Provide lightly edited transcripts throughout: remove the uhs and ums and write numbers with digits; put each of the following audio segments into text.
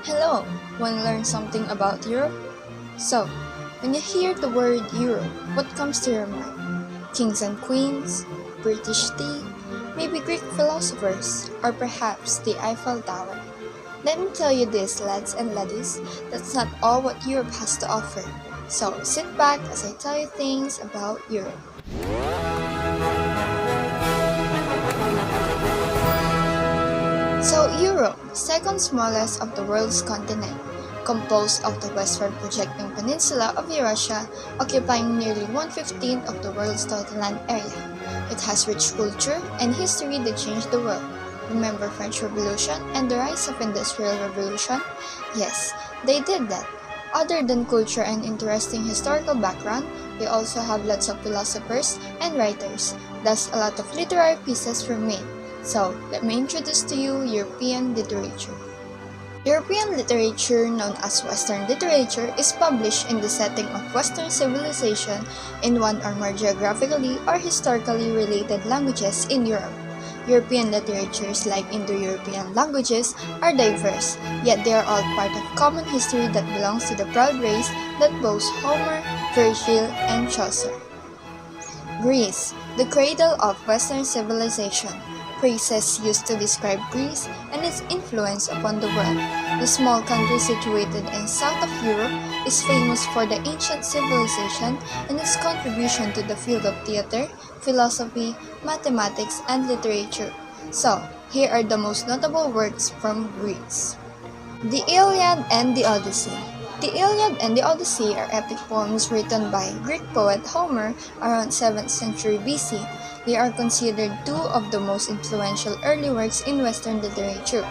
Hello! Want to learn something about Europe? So, when you hear the word Europe, what comes to your mind? Kings and queens? British tea? Maybe Greek philosophers? Or perhaps the Eiffel Tower? Let me tell you this, lads and laddies, that's not all what Europe has to offer. So, sit back as I tell you things about Europe. So, Europe, second smallest of the world's continent, composed of the westward projecting peninsula of Eurasia, occupying nearly 1/15 of the world's total land area. It has rich culture and history that changed the world. Remember French Revolution and the rise of Industrial Revolution? Yes, they did that. Other than culture and interesting historical background, we also have lots of philosophers and writers, thus a lot of literary pieces were made. So, let me introduce to you European literature. European literature, known as Western literature, is published in the setting of Western civilization in one or more geographically or historically related languages in Europe. European literatures, like Indo-European languages, are diverse, yet they are all part of common history that belongs to the proud race that boasts Homer, Virgil, and Chaucer. Greece, the cradle of Western civilization. Phrases used to describe Greece and its influence upon the world. The small country situated in south of Europe is famous for the ancient civilization and its contribution to the field of theater, philosophy, mathematics, and literature. So, here are the most notable works from Greece. The Iliad and the Odyssey. The Iliad and the Odyssey are epic poems written by Greek poet Homer around 7th century BC. They are considered two of the most influential early works in Western literature.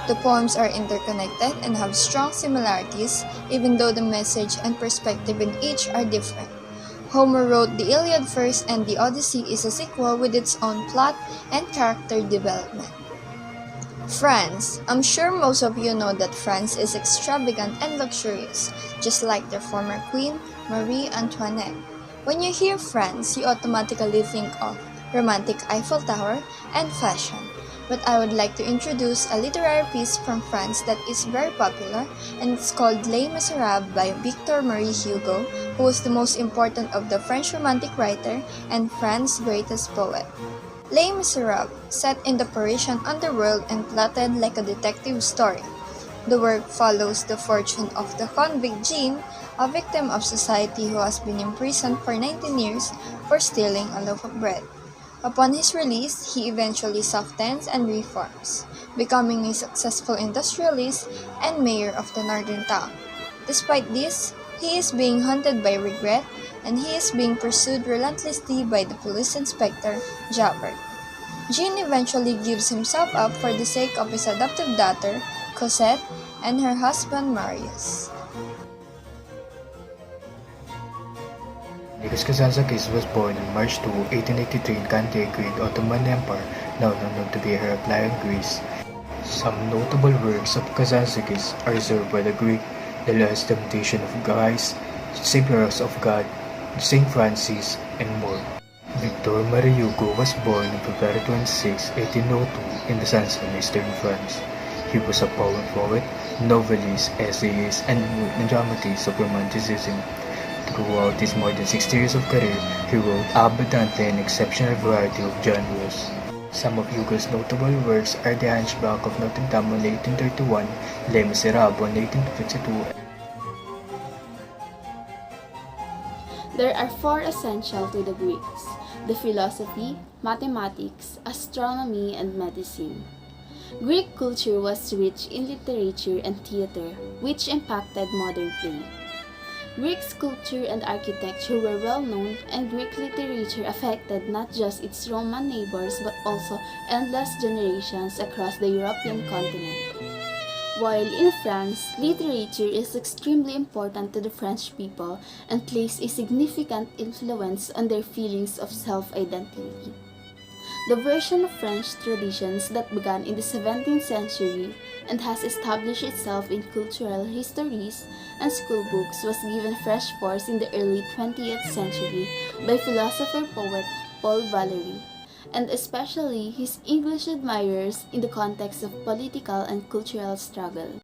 The poems are interconnected and have strong similarities, even though the message and perspective in each are different. Homer wrote the Iliad first, and the Odyssey is a sequel with its own plot and character development. France. I'm sure most of you know that France is extravagant and luxurious, just like their former queen, Marie Antoinette. When you hear France, you automatically think of romantic Eiffel Tower, and fashion. But I would like to introduce a literary piece from France that is very popular, and it's called Les Miserables by Victor Marie Hugo, who was the most important of the French Romantic writer and France's greatest poet. Les Miserables, set in the Parisian underworld and plotted like a detective story. The work follows the fortune of the convict Jean, a victim of society who has been imprisoned for 19 years for stealing a loaf of bread. Upon his release, he eventually softens and reforms, becoming a successful industrialist and mayor of the northern town. Despite this, he is being haunted by regret, and he is being pursued relentlessly by the police inspector, Javert. Jean eventually gives himself up for the sake of his adoptive daughter, Cosette, and her husband, Marius. Gonzales was born on March 2, 1883 in Cantigny, Ottoman Empire, now known to be a reply in Greece. Some notable works of Gonzales are reserved by the Greek, the Last Temptation of Christ, Saviors of God, Saint Francis, and more. Victor Marie Hugo was born on February 26, 1802 in the Sanson, eastern France. He was a poet, novelist, essayist, and dramatist of Romanticism. Throughout his more than 60 years of career, he wrote abundant and exceptional variety of genres. Some of Hugo's notable works are The Hunchback of Notre Dame on 1831, Les Miserables on 1852. There are four essential to the Greeks: the philosophy, mathematics, astronomy, and medicine. Greek culture was rich in literature and theater, which impacted modern play. Greek sculpture and architecture were well known, and Greek literature affected not just its Roman neighbors but also endless generations across the European continent. While in France, literature is extremely important to the French people and plays a significant influence on their feelings of self-identity. The version of French traditions that began in the 17th century and has established itself in cultural histories and school books was given fresh force in the early 20th century by philosopher-poet Paul Valéry, and especially his English admirers in the context of political and cultural struggle.